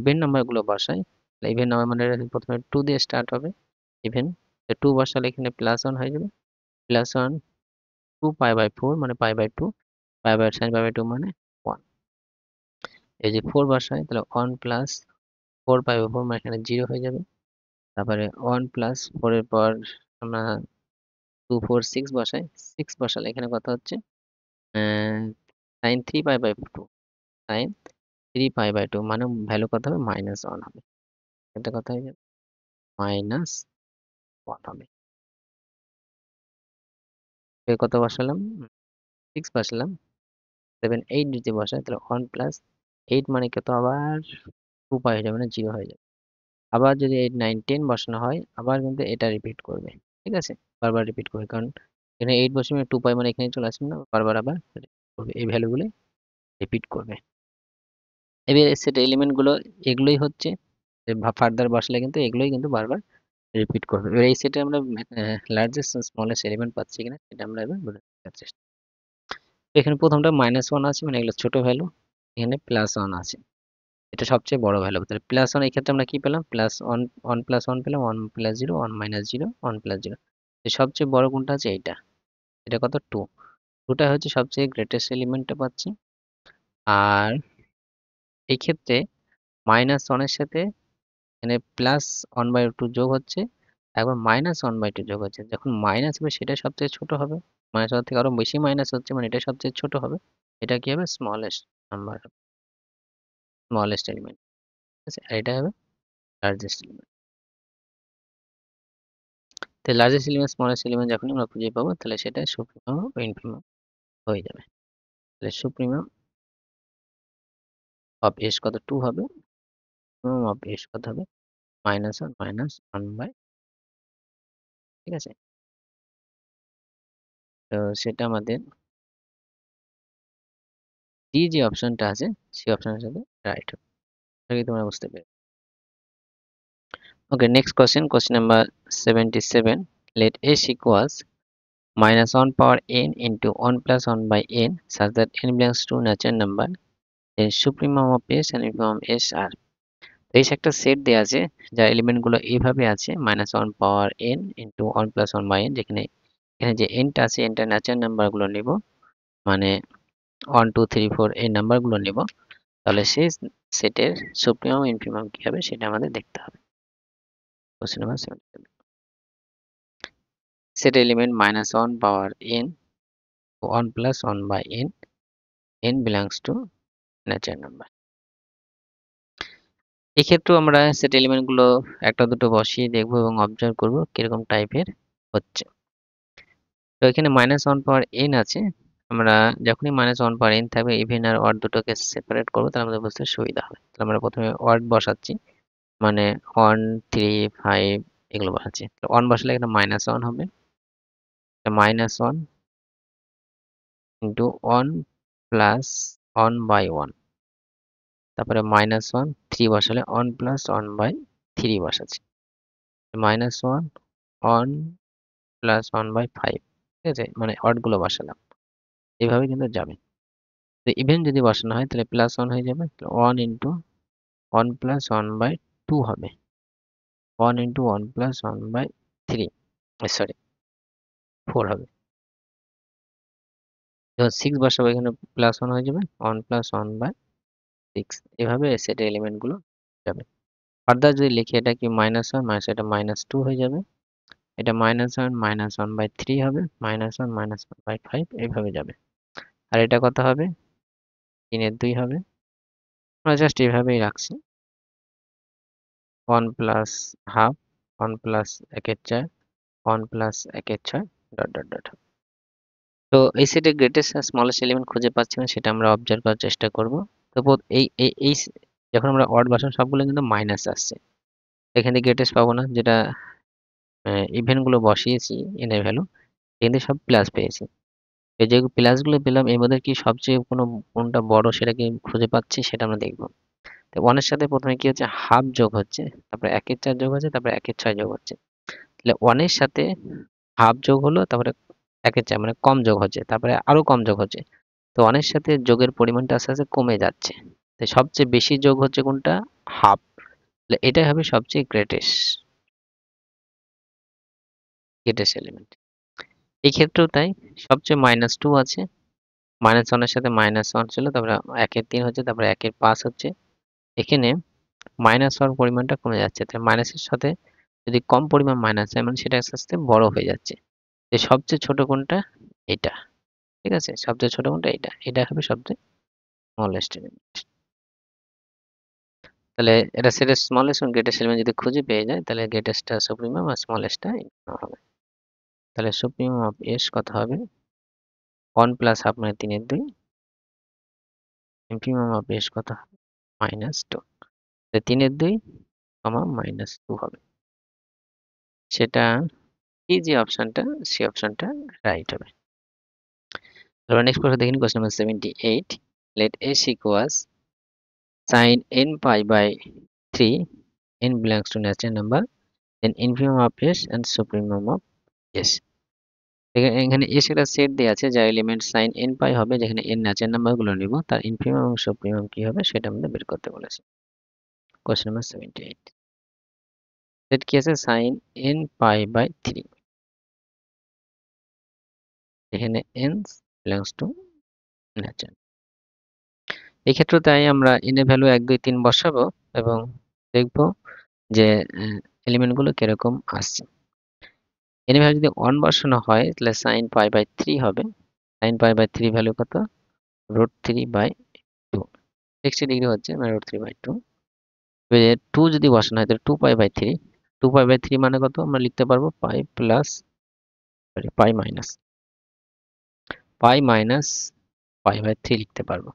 ইভেন নাম্বারগুলো বসাই, ইভেন নাম্বার মানে প্রথমে 2 দিয়ে স্টার্ট হবে, ইভেন 2 বসালে এখানে +1 হয়ে যাবে, +1 2 পাই বাই 4 মানে pi by 2, pi by sine pi by 2 মানে 1। এই যে 4 বসাই তাহলে 1 প্লাস 4 পাই বাই 4 মানে এখানে 0 হয়ে যাবে। তারপরে 1 প্লাস 4 এর পর আমরা 2 4 6 বসাই, 6 বসালে এখানে কত হচ্ছে sine 3 pi by 2, sine 3 pi by 2 মানে ভ্যালু কত হবে -1 হবে। এটা কত হয়ে যাবে -1 হবে। কত বসালাম 6 বসালাম, 7 8 যদি বসাই তাহলে 1 প্লাস 8 মানে কত আবার 2 পাই হয়ে যাবে, মানে 0 হয়ে যাবে। আবার যদি 8 9 10 বসানো হয় আবার কিন্তু এটা রিপিট করবে, ঠিক আছে, বারবার রিপিট করবে, কারণ এখানে 8 বসে 2 পাই মানে এখানে চলে আসবে না, বারবার আবার করবে, এই ভ্যালুগুলো রিপিট করবে। এবার সেট এলিমেন্ট গুলো এগুলোই হচ্ছে, ফার্দার বসালে কিন্তু এগুলোই কিন্তু বারবার রিপিট করবে। এবার এই সেটে আমরা লার্জেস্ট স্মলেস্ট এলিমেন্ট পাচ্ছি কিনা সেটা আমরা এবার বোঝার চেষ্টা। এখানে প্রথমটা -1 আছে, মানে এগুলো ছোট ভ্যালু, এখানে +1 আছে, এটা সবচেয়ে বড় ভ্যালু। তাহলে +1 এই ক্ষেত্রে আমরা কি পেলাম +1, 1 + 1 পেলাম, 1 + 0 1 - 0 1 + 0। সবচেয়ে বড় কোনটা আছে এইটা, এটা কত 2, 2টা হচ্ছে সবচেয়ে গ্রেটেস্ট এলিমেন্টটা পাচ্ছি। আর এই ক্ষেত্রে -1 এর সাথে এখানে +1/2 যোগ হচ্ছে, একবার -1/2 যোগ হচ্ছে, যখন মাইনাস হবে সেটা সবচেয়ে ছোট হবে, -1 থেকে আরো বেশি মাইনাস হচ্ছে মানে এটা সবচেয়ে ছোট হবে, এটা কি হবে স্মলেস্ট নাম্বার, স্মলেস্ট এলিমেন্ট, ঠিক আছে, আর এটা হবে লার্জেস্ট এলিমেন্ট। তো লার্জেস্ট এলিমেন্ট স্মলেস্ট এলিমেন্ট যখন আমরা খুঁজে পাবো তাহলে সেটা সুপ্রিমম বা ইনফিমম হয়ে যাবে। তাহলে সুপ্রিমম অফ এস কত 2 হবে, সুপ্রিমম অফ এস কত হবে -1 - 1/, ঠিক আছে। তো সেটা আমাদের ডি যে অপশনটা আছে সেই অপশনের সাথে রাইট হবে, এটা তোমরা বুঝতে পেরেছো। Okay, next question, question number 77. Let s equals -1 power n into 1 plus 1 by n such that n belongs to natural number. Then supremum of s and infimum of s are. তো এই একটা set দেওয়া আছে যার element গুলো এইভাবে আছে -1 power n into 1 plus 1 by n, যেখানে এখানে যে nটা আছে nটা ন্যাচারাল নাম্বার গুলো নিব, মানে 1 2 3 4 এই নাম্বার গুলো নিব, তাহলে সেই সেটের সুপ্রিমম ইনফিমম কি হবে সেটা আমাদের দেখতে হবে। Question number 77, set element -1 power n 1 plus 1 by n, n belongs to natural number. এক্ষেত্রেও আমরা সেট এলিমেন্ট গুলো একটা দুটো বসিয়ে দেখবো এবং অবজার্ভ করব কিরকম টাইপের হচ্ছে। তো এখানে -1 পাওয়ার n আছে, আমরা যখনই -1 পাওয়ার n থাকবে ইভেন আর অড দুটোকে সেপারেট করবো তাহলে আমাদের বুঝতে সুবিধা হবে। তাহলে আমরা প্রথমে অড বসাচ্ছি, মানে 1 3 5 এগুলো বসাচ্ছি। 1 বসালে এখানে -1 হবে, -1 ইন্টু 1 প্লাস 1 বাই 1, তারপরে -1 3 বসালে 1 প্লাস 1 বাই 3 বসাচ্ছি, -1 1 প্লাস 1 বাই 5, ঠিক আছে, মানে অড গুলো বসালাম, এইভাবে কিন্তু যাবে। তো ইভেন যদি বসানো হয় তাহলে +1 হয়ে যাবে, 1 ইন্টু 1 প্লাস 1 বাই 2 হবে, 1 ইন্টু 1 প্লাস 1 বাই 3, সরি 4 হবে। যখন 6 বসাবো এখানে +1 হয়ে যাবে, 1 + 1/6 এভাবে সেটের এলিমেন্ট গুলো যাবে। ফার্দার যদি লিখি এটা কি -1 মাইনাস এটা -2 হয়ে যাবে, এটা -1 -1/3 হবে, -1 -1/5 এইভাবে যাবে। আর এটা কত হবে, 3/2 হবে। আমরা জাস্ট এইভাবেই রাখছি, 1 + হাফ, 1 + 1/4, 1 + 1/6 ডট ডট ডট। তো এই সেটের গ্রেটেস্ট আর স্মলেস্ট এলিমেন্ট খুঁজে পাচ্ছি না, সেটা আমরা অবজার্ভ করার চেষ্টা করব। তো এই যখন আমরা অড বসাবো সবগুলো কিন্তু মাইনাস আসছে, এখানে গ্রেটেস্ট পাবো না, যেটা ইভেন গুলো বসিয়েছি এন এর ভ্যালু, এখানে সব প্লাস পেয়েছি। এই যে প্লাস গুলো পেলাম এর মধ্যে কি সবচেয়ে কোনটা বড় সেটা কি খুঁজে পাচ্ছি, সেটা আমরা দেখব। তো 1 এর সাথে প্রথমে কি হচ্ছে, হাফ যোগ হচ্ছে, তারপরে 1/4 যোগ হচ্ছে, তারপরে 1/6 যোগ হচ্ছে। তাহলে 1 এর সাথে হাফ যোগ হলো, তারপরে 1/4 মানে কম যোগ হচ্ছে, তারপরে আরো কম যোগ হচ্ছে। তো 1 এর সাথে যোগের পরিমাণটা আস্তে আস্তে কমে যাচ্ছে। তো সবচেয়ে বেশি যোগ হচ্ছে কোনটা, হাফ। তাহলে এটাই হবে সবচেয়ে গ্রেটেস্ট এলিমেন্ট। এই ক্ষেত্রেও তাই, সবচেয়ে -2 আছে, -1 এর সাথে -1 ছিল, তারপরে 1/3 হচ্ছে, তারপরে 1/5 হচ্ছে। এখানে মাইনাস হওয়ার পরিমাণটা কমে যাচ্ছে, তাই মাইনাসের সাথে যদি কম পরিমাণ মাইনাস হয় মানে সেটা আস্তে আস্তে বড় হয়ে যাচ্ছে। যে সবচেয়ে ছোট কোনটা, এটা। ঠিক আছে, সবচেয়ে ছোট কোনটা, এটা হবে সবচেয়ে স্মলেস্ট এলিমেন্ট। তাহলে এটা সেটের স্মলেস্ট এবং গ্রেটেস্ট এলিমেন্ট যদি খুঁজে পেয়ে যায়, তাহলে গ্রেটেস্টটা সুপ্রিমাম আর স্মলেস্টটা ইনফিমাম হবে। তাহলে সুপ্রিমাম অফ এস কত হবে, 1 + হাফ মানে 3/2, ইনফিমাম অফ এস কত হবে, -2। 3/2, -2 হবে। সেটা এই যে অপশনটা, সেই অপশনটা রাইট হবে। তারপর নেক্সট প্রশ্ন দেখুন, question number 78, let s equals sin n π/3, n belongs to natural number, then infimum of s and supremum of s। এখানে s একটা সেট দেয়া আছে যার এলিমেন্ট sin n π হবে, যেখানে n ন্যাচারাল নাম্বার গুলো নিব, তার ইনফিমাম এবং সুপ্রিমাম কি হবে সেটা আমাদের বের করতে বলেছে। কোশ্চেন নাম্বার 78, সেট কি আছে, sin n π/3, এখানে n belongs to natural। এই ক্ষেত্রে তাই আমরা n এর ভ্যালু 1 2 3 বসাবো এবং দেখব যে এলিমেন্ট গুলো কিরকম আসছে। n এর ভ্যালু যদি 1 বসানো হয় তাহলে sin π/3 হবে। sin π/3 ভ্যালু কত, √3/2, 60 ডিগ্রি হচ্ছে মানে √3/2। 2 যদি বসানো হয় তাহলে 2π/3, 2π/3 মানে কত, আমরা লিখতে পারবো π লিখতে পারবো।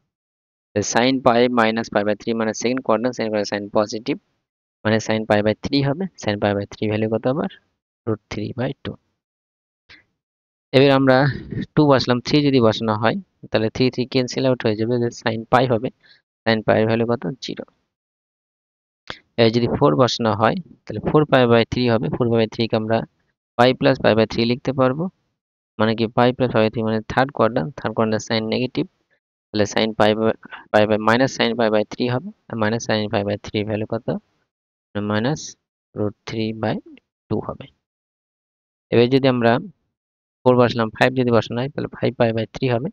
sin π-π/3 মানে সেকেন্ড কোয়াড্রান্ট, sin পজিটিভ মানে sin π/3 হবে। sin π/3 ভ্যালু কত আবার, √3/2। এবার আমরা 2 বসালাম, 3 যদি বসানো হয় তাহলে 3 3 ক্যান্সেল আউট হয়ে যাবে, যে sin π হবে। sin π এর ভ্যালু কত, 0। এবার যদি 4 বসানো হয় তাহলে 4π/3 হবে। 4π/3 কে আমরা π + π/3 লিখতে পারবো, মানে কি π + π/3 মানে থার্ড কোয়াড্রান্ট, সাইন নেগেটিভ, তাহলে sin π π মাইনাস sin π/3 হবে। আর মাইনাস sin π/3 ভ্যালু কত, -√3/2 হবে। এবার যদি আমরা 4 বসালাম, 5 যদি বসানো হয় তাহলে 5π/3 হবে।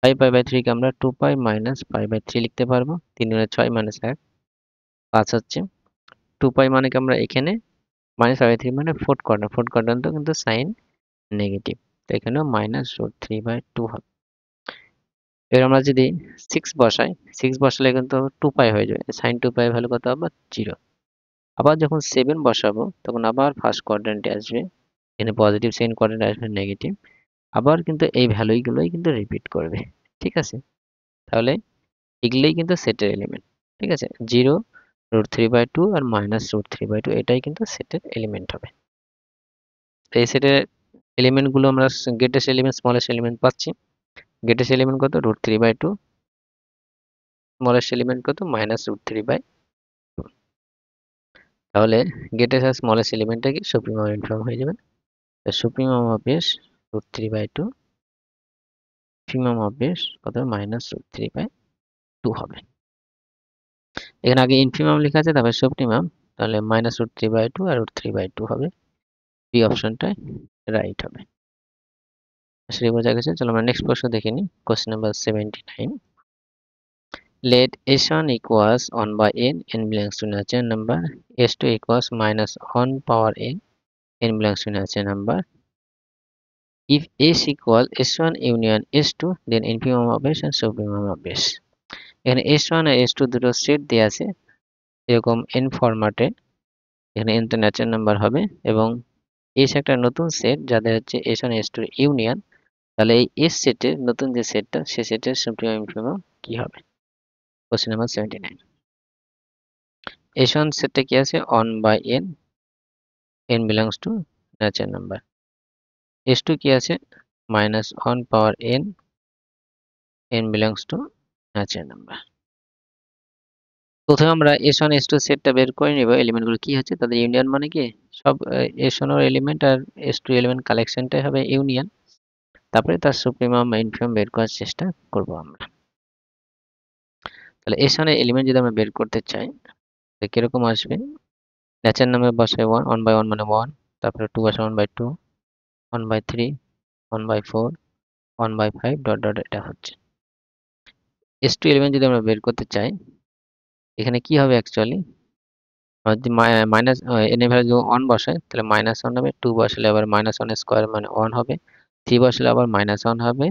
5π/3 কে আমরা 2π - π/3 লিখতে পারবো। 3 × 6 - 1, 5 হচ্ছে। 2π মানে কি আমরা এখানে -π/3 মানে ফোর্থ কোয়াড্রান্ট, ফোর্থ কোয়াড্রান্টও কিন্তু সাইন নেগেটিভ, তো এখানেও -√3/2 হবে। এবার আমরা যদি 6 বসাই, 6 বসালে কিন্তু 2π হয়ে যাবে, sin 2π এর ভ্যালু কত হবে, 0। আবার যখন 7 বসাবো তখন আবার ফার্স্ট কোয়াড্র্যান্টে আসবে, এখানে পজিটিভ, সেকেন্ড কোয়াড্র্যান্টে আসবে নেগেটিভ, আবার কিন্তু এই ভ্যালুগুলোই কিন্তু রিপিট করবে। ঠিক আছে, তাহলে এগুলোই কিন্তু সেটের এলিমেন্ট। ঠিক আছে, 0, √3/2 আর -√3/2 এটাই কিন্তু সেটের এলিমেন্ট হবে। তো এই সেটের এলিমেন্ট গুলো আমরা গ্রেটেস্ট এলিমেন্ট, স্মলেস্ট এলিমেন্ট পাচ্ছি। গ্রেটেস্ট এলিমেন্ট কত, √3/2, স্মলেস্ট এলিমেন্ট কত, -√3/2। তাহলে গ্রেটেস্ট আর স্মলেস্ট এলিমেন্টটা কি সুপ্রিমাম আর ইনফিমাম হয়ে যাবে। The supremum of s √3/2, infimum of s কত, -√3/2 হবে। এখানে আগে ইনফিমাম লেখা আছে, তারপরে সুপ্রিমাম, তাহলে -√3/2 আর √3/2 হবে। বি অপশনটা রাইট হবে। সেটা বোঝা গেছে। চলো আমরা নেক্সট প্রশ্ন দেখে নিই। Question number 79। Let S1 equals 1 by n belongs to natural number, S2 equals minus 1 power n belongs to natural number. If S equals S1 union S2, then infimum of S and supremum of S. এখানে S1 আর S2 দুটো set দেওয়া আছে এরকম n ফরম্যাটে। এখানে n তো natural number হবে এবং S একটা নতুন সেট যাদের হচ্ছে S1 S2 ইউনিয়ন। তাহলে এই S সেটের নতুন যে সেটটা সে সেটের সুপ্রিমম ইনফিমিমাম কি হবে? Question number 79। S1 সেটটা কি আছে 1 by n belongs to natural number। S2 কি আছে minus 1 power n belongs to natural number। প্রথমে আমরা S1 S2 সেটটা বের করে নিব এলিমেন্টগুলো কি হচ্ছে তাদের ইউনিয়ন মানে কি সব S1 এর এলিমেন্ট আর S2 এলিমেন্ট কালেকশনটাই হবে ইউনিয়ন। তারপরে তার সুপ্রিমাম বা ইনফিমাম বের করার চেষ্টা করব আমরা। তাহলে S1 এর এলিমেন্ট যদি আমরা বের করতে চাই তাহলে কিরকম আসবে? ন্যাচারাল নাম্বার বসাই 1 1 by 1 মানে 1, তারপরে 2 বসাই 1 by 2, 1 by 3, 1 by 4, 1 by 5 dot dot এটা হচ্ছে। S2 এলিমেন্ট যদি আমরা বের করতে চাই এখানে কি হবে অ্যাকচুয়ালি যদি মাইনাস n এর ভ্যালু যদি 1 বসাই তাহলে -1 হবে, 2 বসালে আবার -1 স্কয়ার মানে 1 হবে, 3 বসালে আবার -1 হবে,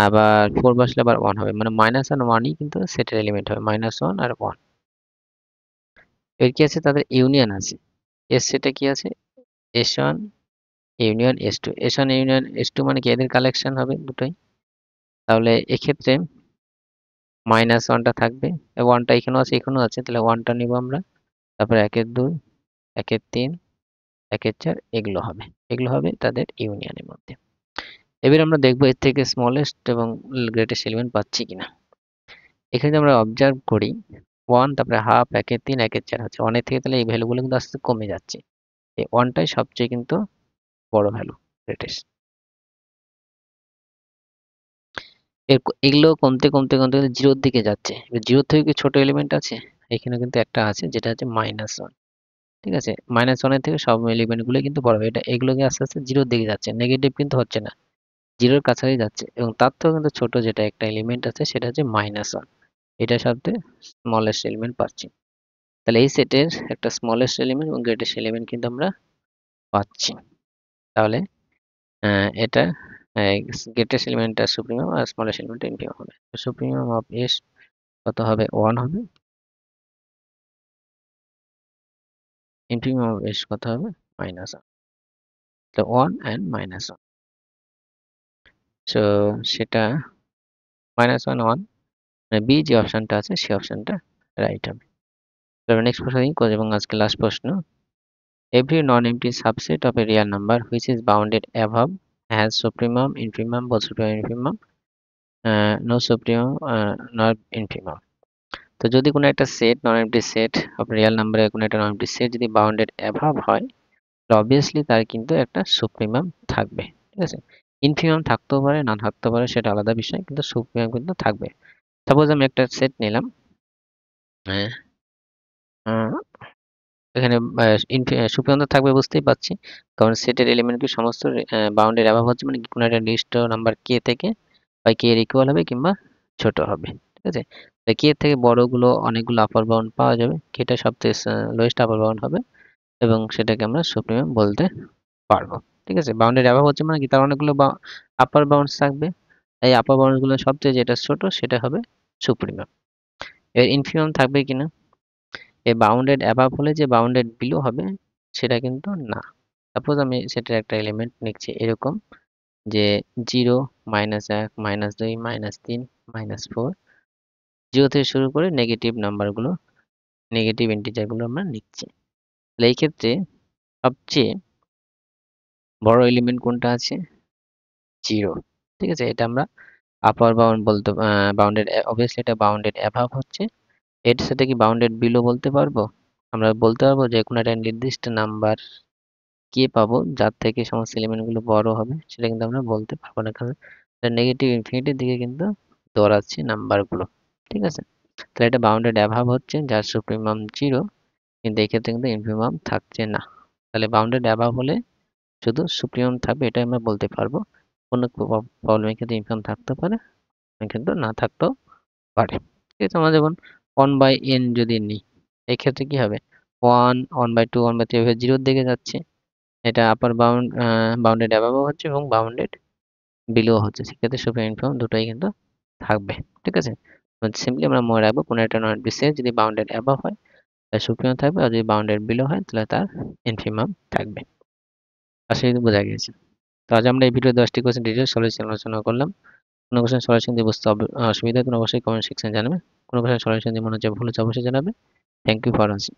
আবার 4 বসালে আবার 1 হবে। মানে -1 1ই কিন্তু সেটের এলিমেন্ট হবে, -1 আর 1। এর কি আছে তাদের ইউনিয়ন আছে। এস সেটে কি আছে S1 union S2, S1 union S2 মানে কি এদের কালেকশন হবে দুটোই। তাহলে এক্ষেত্রে -1টা থাকবে, 1টা এখানেও আছে এখানেও আছে, তাহলে 1টা নিব আমরা। তারপর 1 এর 2, 1 এর 3, 1 এর 4 এগুলো হবে তাদের ইউনিয়নের মধ্যে। এবার আমরা দেখব এর থেকে স্মলেস্ট এবং গ্রেটেস্ট এলিমেন্ট পাচ্ছি কিনা। এখানে যদি আমরা অবজার্ভ করি 1 তারপরে হাফ 1 এর 3 1 এর 4 হচ্ছে 1 এর থেকে, তাহলে এই ভ্যালুগুলো কিন্তু আস্তে আস্তে কমে যাচ্ছে। এই 1টাই সবচেয়ে কিন্তু বড় ভ্যালু, গ্রেটেস্ট। এগুলো কমতে কমতে কমতে কমতে জিরোর দিকে যাচ্ছে। জিরো থেকে কি ছোট এলিমেন্ট আছে? এখানে কিন্তু একটা আছে যেটা হচ্ছে -1। ঠিক আছে, -1 এর থেকে সব এলিমেন্ট গুলো কিন্তু বড় হবে। এগুলোকে আস্তে আস্তে জিরোর দিকে যাচ্ছে, নেগেটিভ কিন্তু হচ্ছে না, জিরোর কাছাকাছি যাচ্ছে। এবং তার থেকেও কিন্তু ছোট যেটা একটা এলিমেন্ট আছে সেটা হচ্ছে -1। এটা সবচেয়ে স্মলেস্ট এলিমেন্ট পাচ্ছি। তাহলে এই সেটের একটা স্মলেস্ট এলিমেন্ট এবং গ্রেটেস্ট এলিমেন্ট কিন্তু আমরা পাচ্ছি। তাহলে এটা গ্রেটেস্ট এলিমেন্টটা সুপ্রিমাম আর স্মলেস্ট এলিমেন্টটা ইনফিমাম হবে। সুপ্রিমাম অফ এস কত হবে 1 হবে, ইনফিমাম অফ এস কত হবে -1। তো 1 and -1, সো সেটা -1 1 মানে বি যে অপশনটা আছে সেই অপশনটা রাইট হবে। তারপর নেক্সট প্রশ্ন দিই এবং আজকে লাস্ট প্রশ্ন। Every non-empty subset of a real number which is bounded above has supremum, infimum, both supremum, infimum, no supremum, nor infimum। তো যদি কোনো একটা set non empty set of real নাম্বারের কোনো একটা নন এমপ্টি সেট যদি বাউন্ডেড অ্যাভাব হয় অবভিয়াসলি তার কিন্তু একটা সুপ্রিমাম থাকবে। ঠিক আছে, ইনফিমাম থাকতেও পারে না থাকতেও পারে সেটা আলাদা বিষয়, কিন্তু সুপ্রিমাম কিন্তু থাকবে। সাপোজ আমি একটা সেট নিলাম, হ্যাঁ, এখানে সুপ্রিমাম তো থাকবে বুঝতেই পারছি, কারণ সেটের এলিমেন্ট কি সমস্ত বাউন্ডেড অ্যাভাব হচ্ছে মানে কোনো একটা নির্দিষ্ট নাম্বার কে থেকে বা কে এর ইকুয়াল হবে কিংবা ছোট হবে। ঠিক আছে, কে এর থেকে বড়গুলো অনেকগুলো আপার বাউন্ড পাওয়া যাবে, কেটা সবথেকে লোয়েস্ট আপার বাউন্ড হবে এবং সেটাকে আমরা সুপ্রিমাম বলতে পারবো। ঠিক আছে, বাউন্ডেড অ্যাভাব হচ্ছে মানে কি তার অনেকগুলো আপার বাউন্ডস থাকবে, এই আপার বাউন্ডস গুলো সবচেয়ে যেটা ছোট সেটা হবে সুপ্রিমাম। এর ইনফিমাম থাকবে কিনা, এই বাউন্ডেড অ্যাভাব হলে যে বাউন্ডেড বিলো হবে সেটা কিন্তু না। সাপোজ আমি সেটার একটা এলিমেন্ট নিচ্ছি এরকম যে 0 -1 -2 -3 -4, 0 থেকে শুরু করে নেগেটিভ নাম্বারগুলো নেগেটিভ ইন্টিজারগুলো আমরা নিচ্ছি। তাহলে এই ক্ষেত্রে সবচেয়ে বড় এলিমেন্ট কোনটা আছে 0। ঠিক আছে, এটা আমরা আপার বাউন্ড বলতে বাউন্ডেড, অবভিয়াসলি এটা বাউন্ডেড অ্যাভাব হচ্ছে। এর সাথে কি বাউন্ডেড বিলো বলতে পারবো? আমরা বলতে পারবো যে কোনো একটা নির্দিষ্ট নাম্বার কে পাবো যার থেকে সমস্ত এলিমেন্ট গুলো বড় হবে, সেটা কিন্তু আমরা বলতে পারবো না, কারণ নেগেটিভ ইনফিনিটির দিকে কিন্তু দৌড়াচ্ছে নাম্বার গুলো। ঠিক আছে, তাহলে এটা বাউন্ডেড অ্যাভাব হচ্ছে যার সুপ্রিমাম 0, কিন্তু এই ক্ষেত্রে কিন্তু ইনফিমাম থাকছে না। তাহলে বাউন্ডেড অ্যাভাব হলে শুধু সুপ্রিমাম থাকবে, এটাই আমরা বলতে পারবো। কোনো প্রবলেমের ক্ষেত্রে ইনফিমাম থাকতে পারে, কিন্তু না থাকতেও পারে। ঠিক আছে, আমরা যেমন 1/n যদি নিই, এক্ষেত্রে কি হবে? 1/2 1/3 এভাবে জিরোর দিকে যাচ্ছে। এটা আপার বাউন্ডেড অ্যাবাবও হচ্ছে এবং বাউন্ডেড বিলো হচ্ছে। সেক্ষেত্রে সুপার ইনফিমাম দুটোই কিন্তু থাকবে। ঠিক আছে, সিম্পলি আমরা মনে রাখবো 15টা নট বিসিএস যদি বাউন্ডেড অ্যাবাভ হয় তার সুপ্রিমাম থাকবে, আর যদি বাউন্ডেড বিলো হয় তাহলে তার ইনফিমাম থাকবে। আশা করি বোঝা গিয়েছে। তো আজ আমরা এই ভিডিও 10টি কোয়েশ্চেন ডিটেইলস সলিউশন আলোচনা করলাম। কোনো কোয়েশ্চেন সলিউশন দিয়ে বুঝতে অসুবিধা হয় কোনো অবশ্যই কমেন্ট সেকশনে জানাবে। কোনো কোয়েশ্চেন সলিউশন দিয়ে মনে হচ্ছে ভুল হচ্ছে অবশ্যই জানাবে। Thank you for watching.